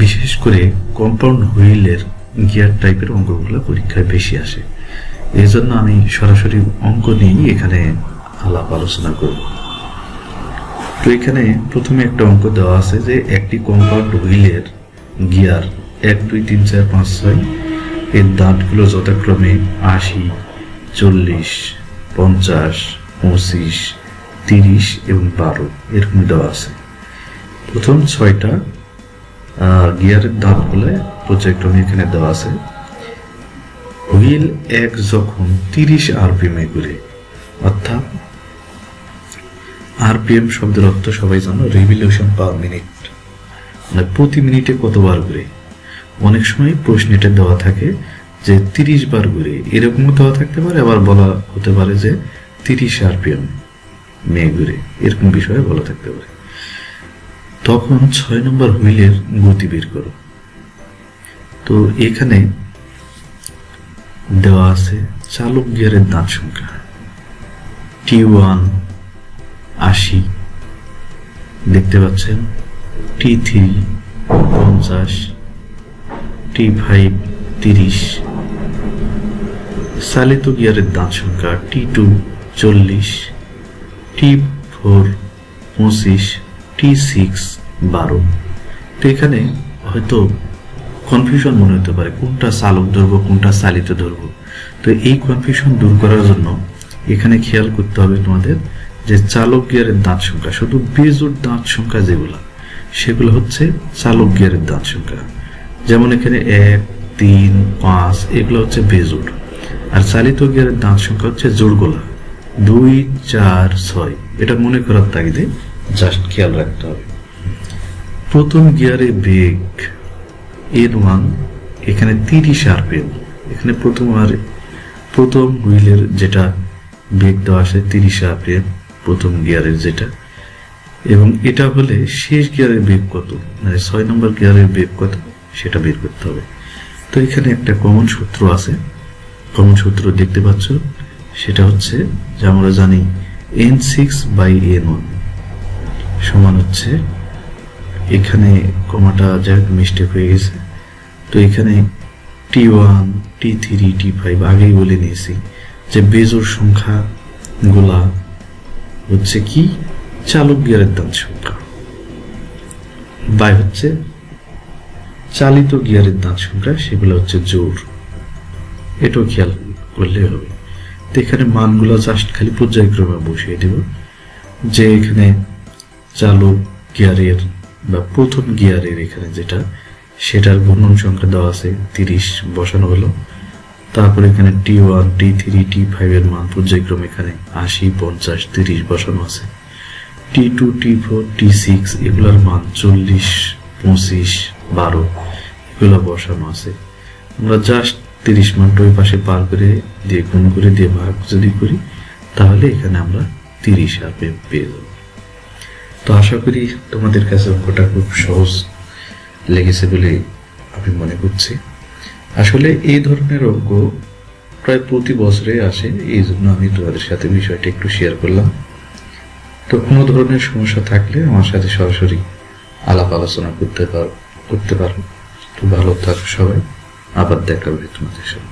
বিশেষ করে কম্পাউন্ড হুইলের গিয়ার টাইপের অঙ্কগুলো পরীক্ষায় বেশি আসে। এই জন্য আমি সরাসরি অঙ্ক নিয়েই এখানে আলাপ আলোচনা করব। তো এখানে প্রথমে একটা অঙ্ক দেওয়া আছে যে একটি কম্পাউন্ড হুইলের গিয়ার 1 2 3 4 5 6 এর দাঁতগুলো যথাক্রমে 80, 40, 50, 25, 30 এবং 12 এরকম দেওয়া আছে। প্রথম 6টা গিয়ারের দাঁতগুলো পর্যায়ক্রমে এখানে দেওয়া আছে। হুইল 1 যখন 30 rpm এ ঘুরে, অর্থাৎ rpm শব্দের অর্থ সবাই জানো রিভলিউশন পার মিনিট, মানে প্রতি মিনিটে কতবার ঘুরে। অনেক সময় প্রশ্ন এটা দেওয়া থাকে যে 30 বার ঘুরে, এরকমও দেওয়া থাকতে পারে, আবার বলা হতে পারে যে 30 rpm মে ঘুরে, এরকম বিষয়ে বলা থাকতে পারে। তখন 6 নম্বর হুইলের গতি বের করো। তো এখানে দেওয়া আছে চালক গিয়ারের দাঁত সংখ্যা T1 80, দেখতে পাচ্ছেন T3 50, T5 30, চালিত গিয়ারের দাঁত সংখ্যা T2 40, T4 25, T6 12। তো এখানে হয়তো কনফিউশন মনে হতে পারে কোনটা চালক ধরবো কোনটা চালিত ধরবো। তো এই কনফিউশন দূর করার জন্য এখানে খেয়াল করতে হবে তোমাদের যে চালক গিয়ারের দাঁত সংখ্যা, শুধু বেজোড় দাঁত সংখ্যা যেগুলো সেগুলো হচ্ছে চালক গিয়ারের দাঁত সংখ্যা। যেমন এখানে 1 3 5 এগুলো হচ্ছে বেজোড়, আর চালিত গিয়ারের দাঁত সংখ্যা হচ্ছে জোড়গুলা 2 4 6। এটা মনে করার তাগিদে জাস্ট খেয়াল রাখতে হবে। প্রথম গিয়ারে বেগ N1 এখানে 30 rpm, এখানে প্রথম হুইলের যেটা বেগ দেওয়া আছে 30 rpm প্রথম গিয়ারের যেটা, এবং এটা হলে শেষ গিয়ারের বেগ কত, মানে 6 নম্বর গিয়ারের বেগ কত সেটা বের করতে হবে। তো এখানে একটা কমন সূত্র আছে, কমন সূত্র দেখতে পাচ্ছ, সেটা হচ্ছে যে আমরা জানি N6/N1 সমান হচ্ছে, এখানে কমাটা যাই মিস্টেক হয়ে গেছে, তো এখানে T1 T3 T5 আগেই বলে নিয়েছি যে বেজোড় সংখ্যা গুলা হচ্ছে কি চালক গিয়ারের দাঁত সংখ্যা, বাই হচ্ছে চালিত গিয়ারের দাঁত সংখ্যা, সেগুলো হচ্ছে জোড়। এটাও খেয়াল করলে হবে। তো এখানে মানগুলো জাস্ট খালি পর্যায়ক্রমে বসিয়ে দেব, যে এখানে চালক গিয়ারের বা প্রথম গিয়ারের এখানে যেটা সেটার ঘূর্ণন সংখ্যা দেওয়া আছে 30 বসানো হলো। তারপর এখানে T1 T3 T5 এর মান পর্যায়ক্রমে এখানে 80 50 30 বসানো আছে। T2 T4 T6 এগুলোর মান 40 25 12 এগুলো বসানো আছে। আমরা জাস্ট 30 মানটা ওই পাশে পার করে দিয়ে গুণ করে দিয়ে ভাগ যদি করি তাহলে এখানে আমরা 30 rpm পেয়ে যাব। তো আশা করি তোমাদের কাছে অঙ্কটা খুব সহজ লেগেছে বলে আমি মনে করছি। আসলে এই ধরনের অঙ্ক প্রায় প্রতি বছরে আসে, এই জন্য আমি তোমাদের সাথে বিষয়টা একটু শেয়ার করলাম। তো কোনো ধরনের সমস্যা থাকলে আমার সাথে সরাসরি আলাপ আলোচনা করতে পারো। তো ভালো থাকো সবাই, আবার দেখা হবে তোমাদের সাথে।